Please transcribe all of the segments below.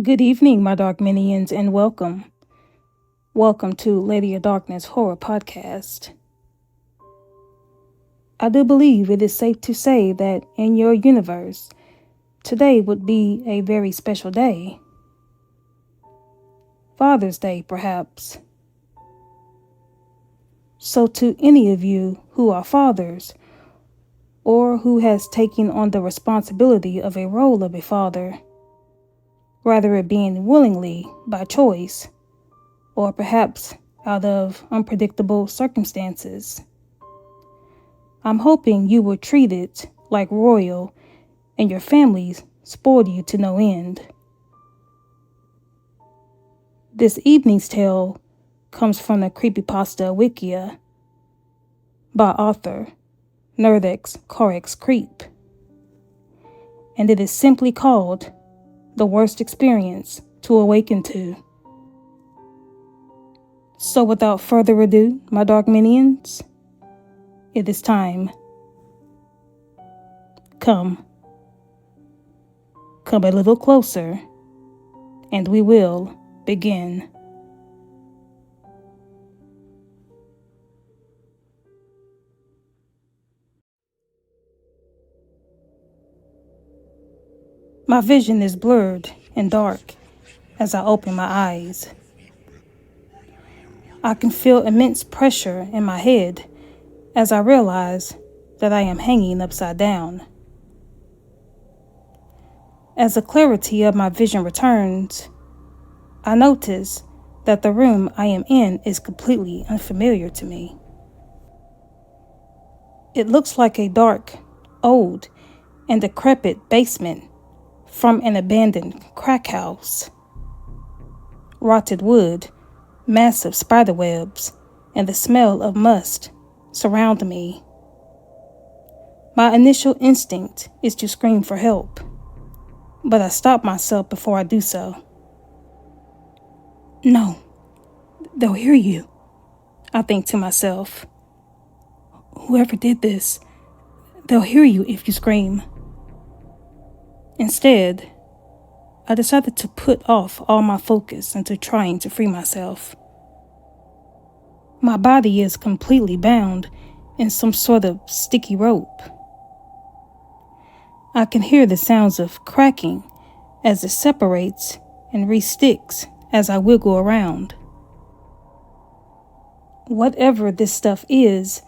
Good evening, my dark minions, and welcome. Welcome to Lady of Darkness Horror Podcast. I do believe it is safe to say that in your universe, today would be a very special day. Father's Day, perhaps. So to any of you who are fathers, or who has taken on the responsibility of a role of a father, whether it being willingly, by choice, or perhaps out of unpredictable circumstances, I'm hoping you were treated like royal and your families spoiled you to no end. This evening's tale comes from the Creepypasta Wikia by author NerdxCorexCreep, and it is simply called The Worst Experience to Awaken To. So without further ado, my dark minions, it is time. Come a little closer, and we will begin. My vision is blurred and dark as I open my eyes. I can feel immense pressure in my head as I realize that I am hanging upside down. As the clarity of my vision returns, I notice that the room I am in is completely unfamiliar to me. It looks like a dark, old, and decrepit basement from an abandoned crack house. Rotted wood, massive spider webs, and the smell of must surround me. My initial instinct is to scream for help, but I stop myself before I do so. No, they'll hear you, I think to myself. Whoever did this, they'll hear you if you scream. Instead, I decided to put off all my focus into trying to free myself. My body is completely bound in some sort of sticky rope. I can hear the sounds of cracking as it separates and re-sticks as I wiggle around. Whatever this stuff is,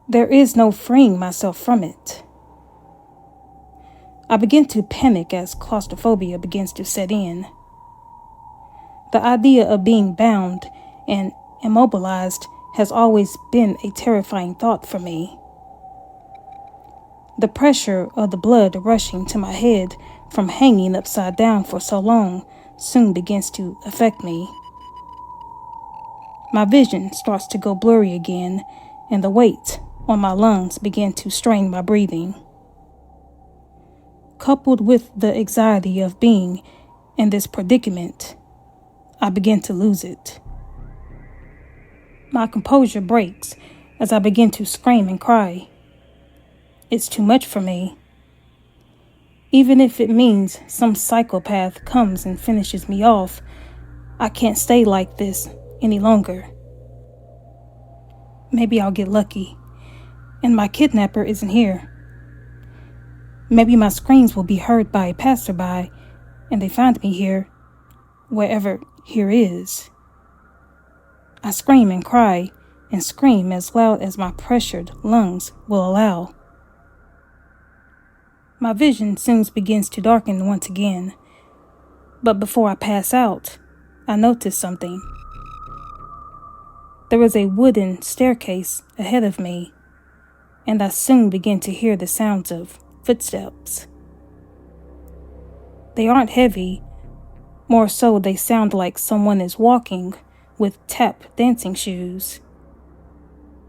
there is no freeing myself from it. I begin to panic as claustrophobia begins to set in. The idea of being bound and immobilized has always been a terrifying thought for me. The pressure of the blood rushing to my head from hanging upside down for so long soon begins to affect me. My vision starts to go blurry again, and the weight on my lungs begin to strain my breathing. Coupled with the anxiety of being in this predicament, I begin to lose it. My composure breaks as I begin to scream and cry. It's too much for me. Even if it means some psychopath comes and finishes me off, I can't stay like this any longer. Maybe I'll get lucky, and my kidnapper isn't here. Maybe my screams will be heard by a passerby, and they find me here, wherever here is. I scream and cry, and scream as loud as my pressured lungs will allow. My vision soon begins to darken once again, but before I pass out, I notice something. There is a wooden staircase ahead of me, and I soon begin to hear the sounds of footsteps. They aren't heavy, more so they sound like someone is walking with tap dancing shoes.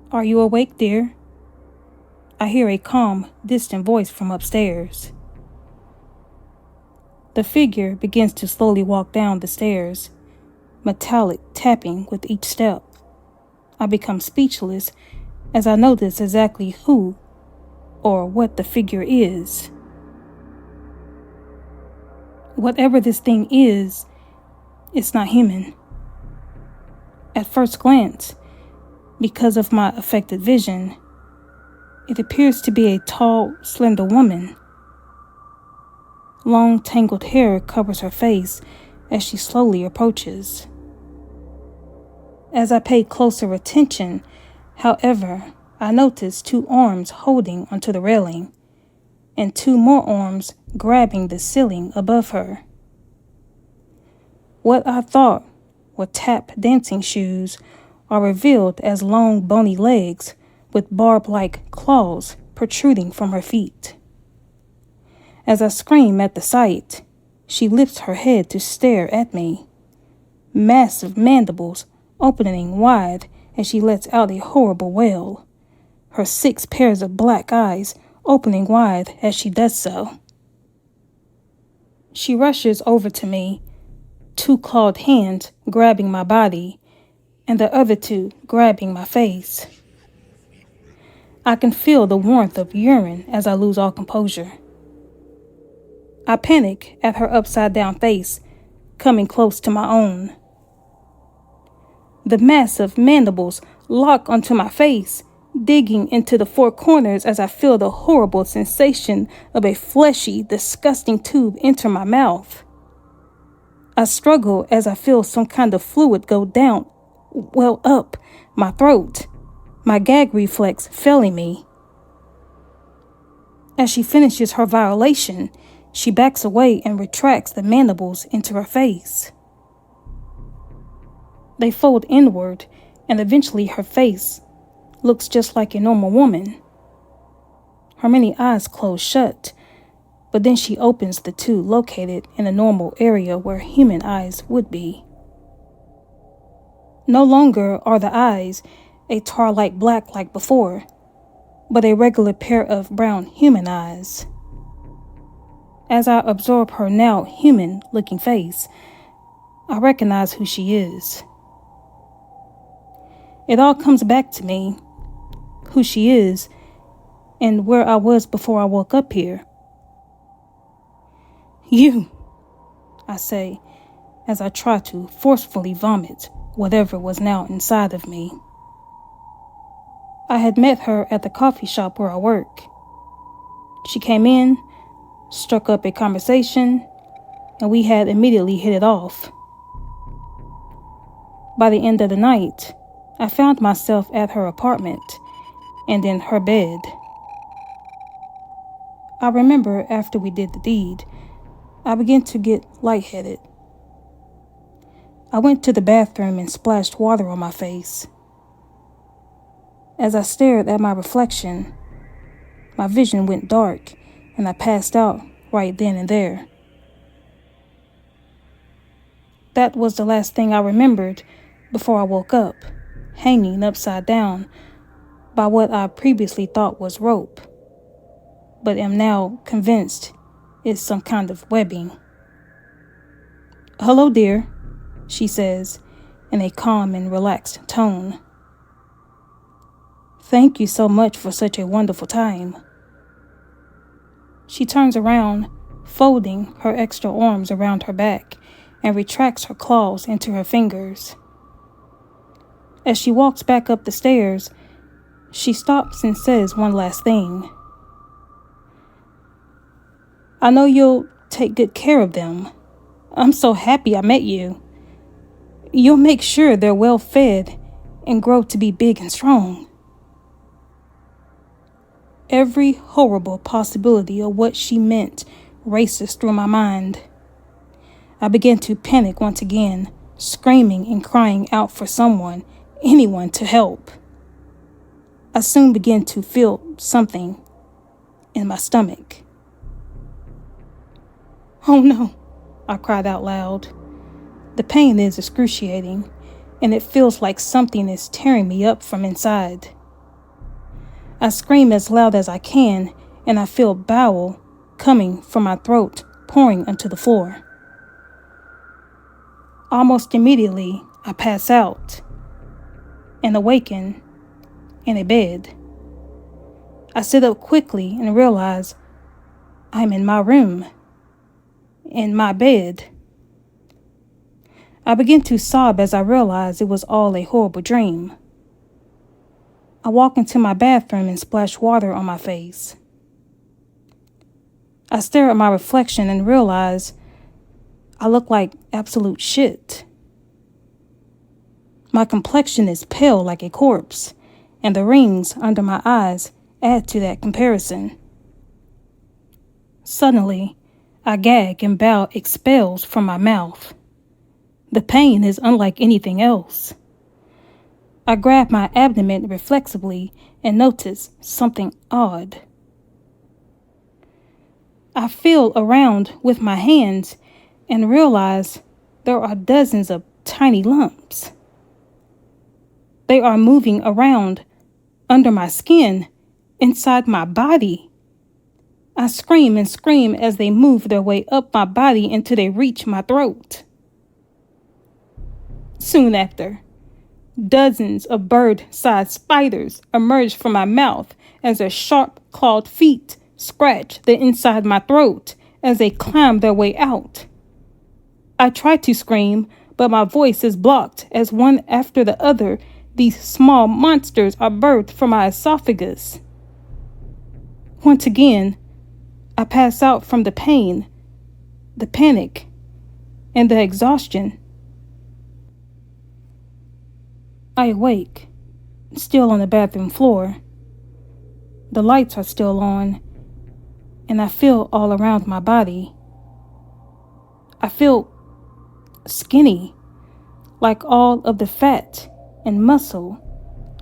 Are you awake, dear? I hear a calm, distant voice from upstairs. The figure begins to slowly walk down the stairs, metallic tapping with each step. I become speechless as I notice exactly who or what the figure is. Whatever this thing is, it's not human. At first glance, because of my affected vision, it appears to be a tall, slender woman. Long, tangled hair covers her face as she slowly approaches. As I pay closer attention, however, I notice 2 arms holding onto the railing and 2 more arms grabbing the ceiling above her. What I thought were tap dancing shoes are revealed as long bony legs with barb-like claws protruding from her feet. As I scream at the sight, she lifts her head to stare at me, massive mandibles opening wide as she lets out a horrible wail, her 6 pairs of black eyes opening wide as she does so. She rushes over to me, 2 clawed hands grabbing my body, and the other 2 grabbing my face. I can feel the warmth of urine as I lose all composure. I panic at her upside-down face, coming close to my own. The massive mandibles lock onto my face, digging into the 4 corners as I feel the horrible sensation of a fleshy, disgusting tube enter my mouth. I struggle as I feel some kind of fluid go down, well up, my throat, my gag reflex failing me. As she finishes her violation, she backs away and retracts the mandibles into her face. They fold inward, and eventually her face looks just like a normal woman. Her many eyes close shut, but then she opens the 2 located in a normal area where human eyes would be. No longer are the eyes a tar-like black like before, but a regular pair of brown human eyes. As I absorb her now human-looking face, I recognize who she is. It all comes back to me, who she is, and where I was before I woke up here. You, I say, as I try to forcefully vomit whatever was now inside of me. I had met her at the coffee shop where I work. She came in, struck up a conversation, and we had immediately hit it off. By the end of the night, I found myself at her apartment and in her bed. I remember after we did the deed, I began to get lightheaded. I went to the bathroom and splashed water on my face. As I stared at my reflection, my vision went dark and I passed out right then and there. That was the last thing I remembered before I woke up, hanging upside down by what I previously thought was rope, but am now convinced is some kind of webbing. "Hello, dear," she says in a calm and relaxed tone. "Thank you so much for such a wonderful time." She turns around, folding her extra arms around her back, and retracts her claws into her fingers. As she walks back up the stairs, she stops and says one last thing. "I know you'll take good care of them. I'm so happy I met you. You'll make sure they're well fed and grow to be big and strong." Every horrible possibility of what she meant races through my mind. I begin to panic once again, screaming and crying out for someone, anyone to help. I soon begin to feel something in my stomach. "Oh no," I cried out loud. The pain is excruciating, and it feels like something is tearing me up from inside. I scream as loud as I can, and I feel bowel coming from my throat, pouring onto the floor. Almost immediately, I pass out and awaken in a bed. I sit up quickly and realize I'm in my room. in my bed. I began to sob as I realized it was all a horrible dream. I walk into my bathroom and splash water on my face. I stare at my reflection and realize I look like absolute shit. My complexion is pale like a corpse, and the rings under my eyes add to that comparison. Suddenly, I gag and bile expels from my mouth. The pain is unlike anything else. I grab my abdomen reflexively and notice something odd. I feel around with my hands and realize there are dozens of tiny lumps. They are moving around under my skin, inside my body. I scream and scream as they move their way up my body until they reach my throat. Soon after, dozens of bird-sized spiders emerge from my mouth as their sharp clawed feet scratch the inside of my throat as they climb their way out. I try to scream, but my voice is blocked as one after the other these small monsters are birthed from my esophagus. Once again, I pass out from the pain, the panic, and the exhaustion. I awake, still on the bathroom floor. The lights are still on, and I feel all around my body. I feel skinny, like all of the fat and muscle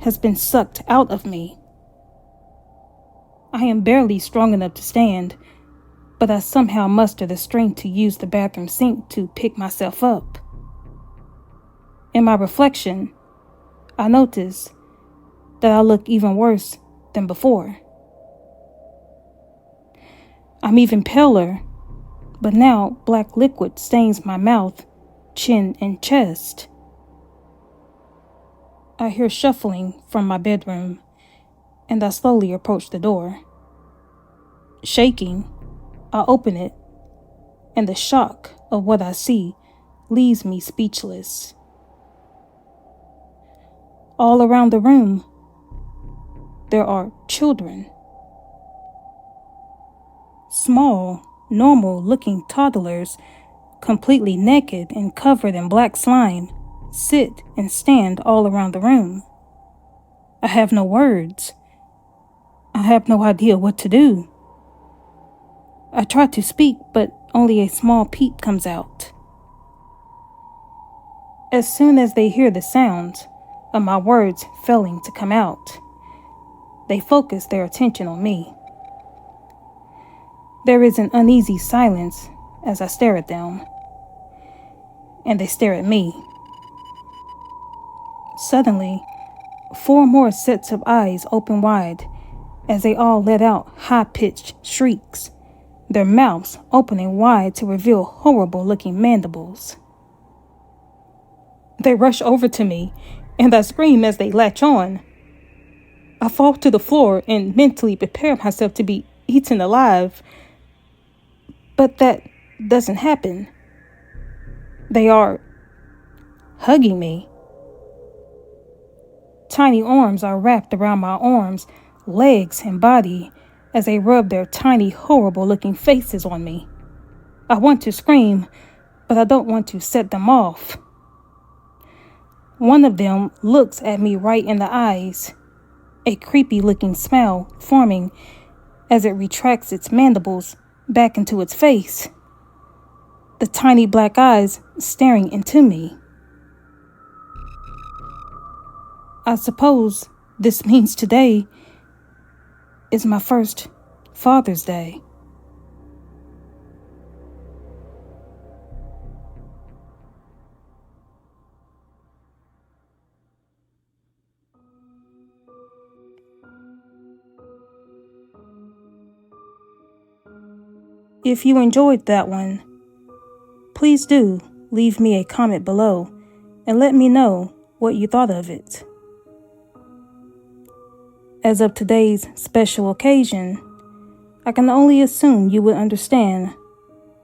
has been sucked out of me. I am barely strong enough to stand, but I somehow muster the strength to use the bathroom sink to pick myself up. In my reflection, I notice that I look even worse than before. I'm even paler, but now black liquid stains my mouth, chin, and chest. I hear shuffling from my bedroom, and I slowly approach the door. Shaking, I open it, and the shock of what I see leaves me speechless. All around the room, there are children. Small, normal-looking toddlers, completely naked and covered in black slime, sit and stand all around the room. I have no words. I have no idea what to do. I try to speak, but only a small peep comes out. As soon as they hear the sounds of my words failing to come out, they focus their attention on me. There is an uneasy silence as I stare at them, and they stare at me. Suddenly, 4 more sets of eyes open wide as they all let out high-pitched shrieks, their mouths opening wide to reveal horrible-looking mandibles. They rush over to me, and I scream as they latch on. I fall to the floor and mentally prepare myself to be eaten alive, but that doesn't happen. They are hugging me. Tiny arms are wrapped around my arms, legs, and body as they rub their tiny, horrible-looking faces on me. I want to scream, but I don't want to set them off. One of them looks at me right in the eyes, a creepy-looking smile forming as it retracts its mandibles back into its face, the tiny black eyes staring into me. I suppose this means today is my first Father's Day. If you enjoyed that one, please do leave me a comment below and let me know what you thought of it. As of today's special occasion, I can only assume you would understand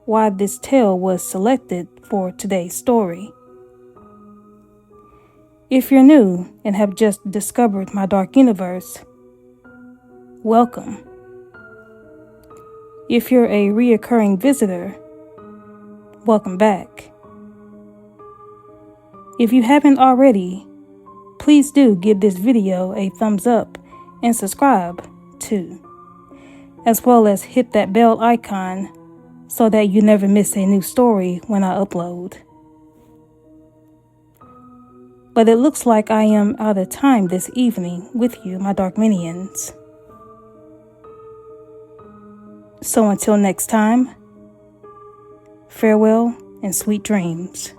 why this tale was selected for today's story. If you're new and have just discovered my dark universe, welcome. If you're a reoccurring visitor, welcome back. If you haven't already, please do give this video a thumbs up and subscribe too, as well as hit that bell icon so that you never miss a new story when I upload. But it looks like I am out of time this evening with you, my dark minions. So until next time, farewell and sweet dreams.